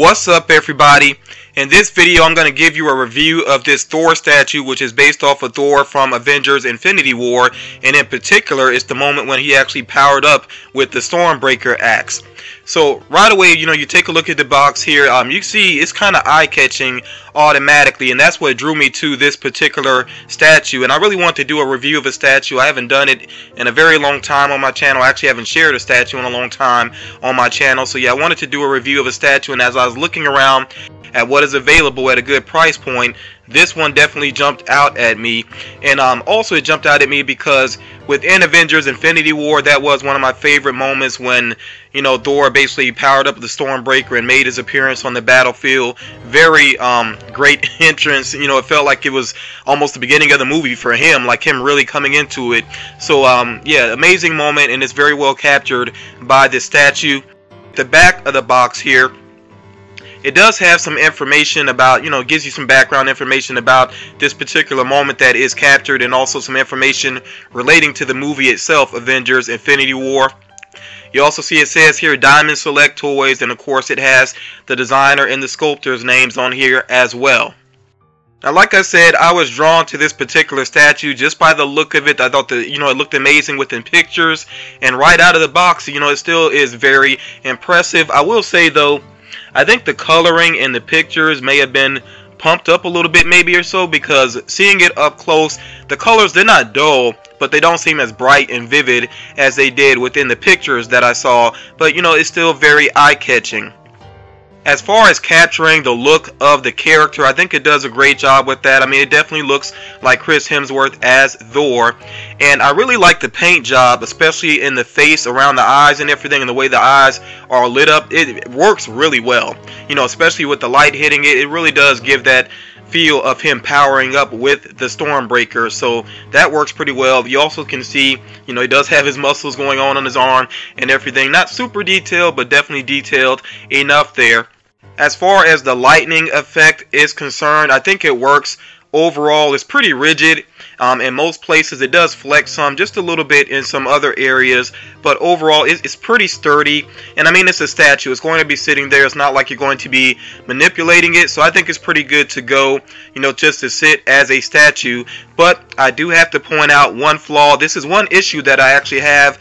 What's up, everybody? In this video I'm going to give you a review of this Thor statue, which is based off of Thor from Avengers Infinity War, and in particular it's the moment when he actually powered up with the Stormbreaker axe. So right away, you take a look at the box here, you see it's kind of eye-catching automatically, and that's what drew me to this particular statue. And I really want to do a review of a statue. I haven't done it in a very long time on my channel. I actually haven't shared a statue in a long time on my channel. So yeah, I wanted to do a review of a statue, and as I was looking around at what is available at a good price point, this one definitely jumped out at me. And also it jumped out at me because within Avengers Infinity War, that was one of my favorite moments when Thor basically powered up the Stormbreaker and made his appearance on the battlefield. Very great entrance. It felt like it was almost the beginning of the movie for him, like him really coming into it. So yeah, amazing moment, and it's very well captured by this statue. The back of the box here, it does have some information about, gives you some background information about this particular moment that is captured, and also some information relating to the movie itself, Avengers Infinity War. You also see it says here Diamond Select Toys, and of course it has the designer and the sculptor's names on here as well. Now, like I said, I was drawn to this particular statue just by the look of it. I thought that, it looked amazing within pictures, and right out of the box, it still is very impressive. I will say though, I think the coloring in the pictures may have been pumped up a little bit maybe or so, because seeing it up close, the colors, they're not dull, but they don't seem as bright and vivid as they did within the pictures that I saw. But it's still very eye-catching. As far as capturing the look of the character, I think it does a great job with that. I mean, it definitely looks like Chris Hemsworth as Thor. And I really like the paint job, especially in the face, around the eyes and everything, and the way the eyes are lit up. It works really well. Especially with the light hitting it, it really does give that feel of him powering up with the Stormbreaker. So that works pretty well. You also can see, he does have his muscles going on his arm and everything. Not super detailed, but definitely detailed enough there. As far as the lightning effect is concerned, I think it works. Overall, it's pretty rigid. In most places it does flex some, just a little bit in some other areas, but overall it's pretty sturdy. And I mean, it's a statue, it's going to be sitting there, it's not like you're going to be manipulating it, so I think it's pretty good to go, just to sit as a statue. But I do have to point out one flaw. This is one issue that I actually have.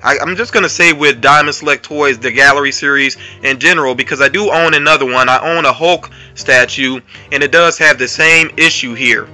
I'm just going to say with Diamond Select Toys, the gallery series in general, because I do own another one. I own a Hulk statue, and it does have the same issue here.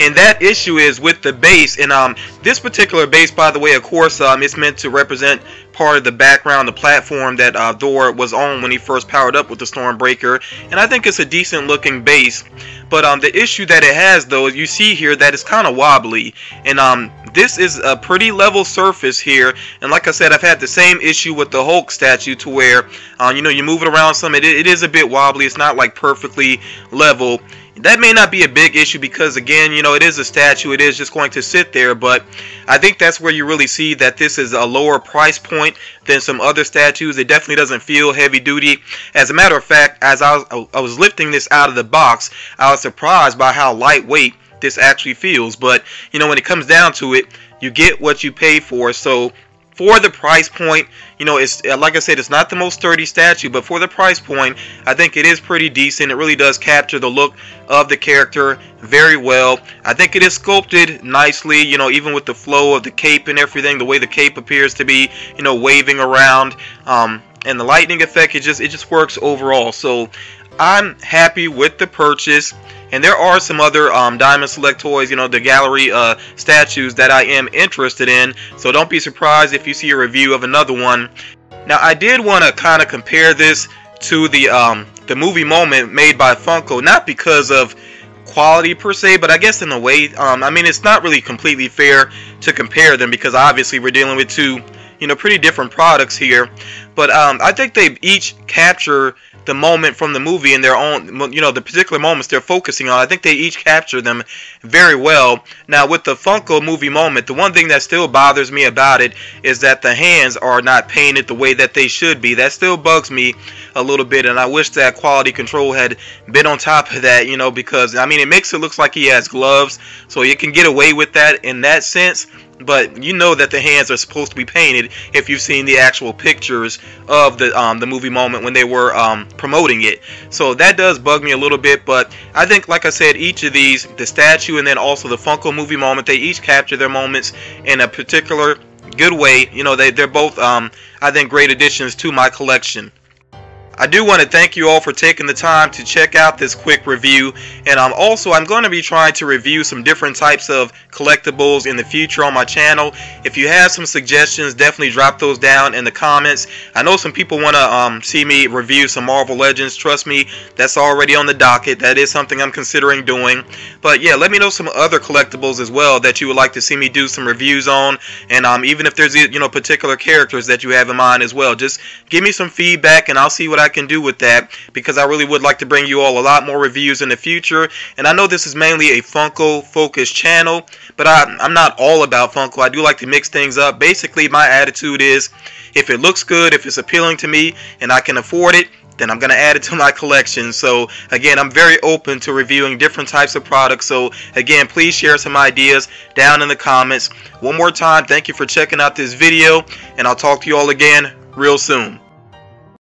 And that issue is with the base. And this particular base, by the way, of course, it's meant to represent part of the background, the platform that Thor was on when he first powered up with the Stormbreaker. And I think it's a decent looking base. But the issue that it has, though, you see here that it's kind of wobbly. And this is a pretty level surface here. And like I said, I've had the same issue with the Hulk statue, to where, you move it around some, it is a bit wobbly. It's not like perfectly level. That may not be a big issue because, again, it is a statue. It is just going to sit there. But I think that's where you really see that this is a lower price point than some other statues. It definitely doesn't feel heavy duty. As a matter of fact, as I was lifting this out of the box, I was surprised by how lightweight this actually feels. But, when it comes down to it, you get what you pay for. So for the price point, it's like I said, it's not the most sturdy statue, but for the price point, I think it is pretty decent. It really does capture the look of the character very well. I think it is sculpted nicely, even with the flow of the cape and everything, the way the cape appears to be, waving around, and the lightning effect, it just works overall. So I'm happy with the purchase. And there are some other Diamond Select Toys, the gallery statues that I am interested in. So don't be surprised if you see a review of another one. Now, I did want to kind of compare this to the movie moment made by Funko. Not because of quality per se, but I guess in a way, I mean, it's not really completely fair to compare them, because obviously we're dealing with two, pretty different products here. But I think they each capture the moment from the movie in their own, the particular moments they're focusing on. I think they each capture them very well. Now, with the Funko movie moment, the one thing that still bothers me about it is that the hands are not painted the way that they should be. That still bugs me a little bit, and I wish that quality control had been on top of that, because, I mean, it makes it look like he has gloves, so you can get away with that in that sense. but you know that the hands are supposed to be painted if you've seen the actual pictures of the movie moment when they were promoting it. So that does bug me a little bit, but I think, like I said, each of these, the statue and then also the Funko movie moment, they each capture their moments in a particular good way. You know, they're both I think great additions to my collection. I do want to thank you all for taking the time to check out this quick review, and I'm going to be trying to review some different types of collectibles in the future on my channel. If you have some suggestions, definitely drop those down in the comments. I know some people want to see me review some Marvel Legends. Trust me, that's already on the docket. That is something I'm considering doing. But yeah, let me know some other collectibles as well that you would like to see me do some reviews on, and even if there's particular characters that you have in mind as well, just give me some feedback and I'll see what I can do with that, because I really would like to bring you all a lot more reviews in the future. And I know this is mainly a Funko focused channel, but I'm not all about Funko. I do like to mix things up. Basically, my attitude is, if it looks good, if it's appealing to me and I can afford it, then I'm going to add it to my collection. So again, I'm very open to reviewing different types of products. So again, please share some ideas down in the comments. One more time, thank you for checking out this video, and I'll talk to you all again real soon.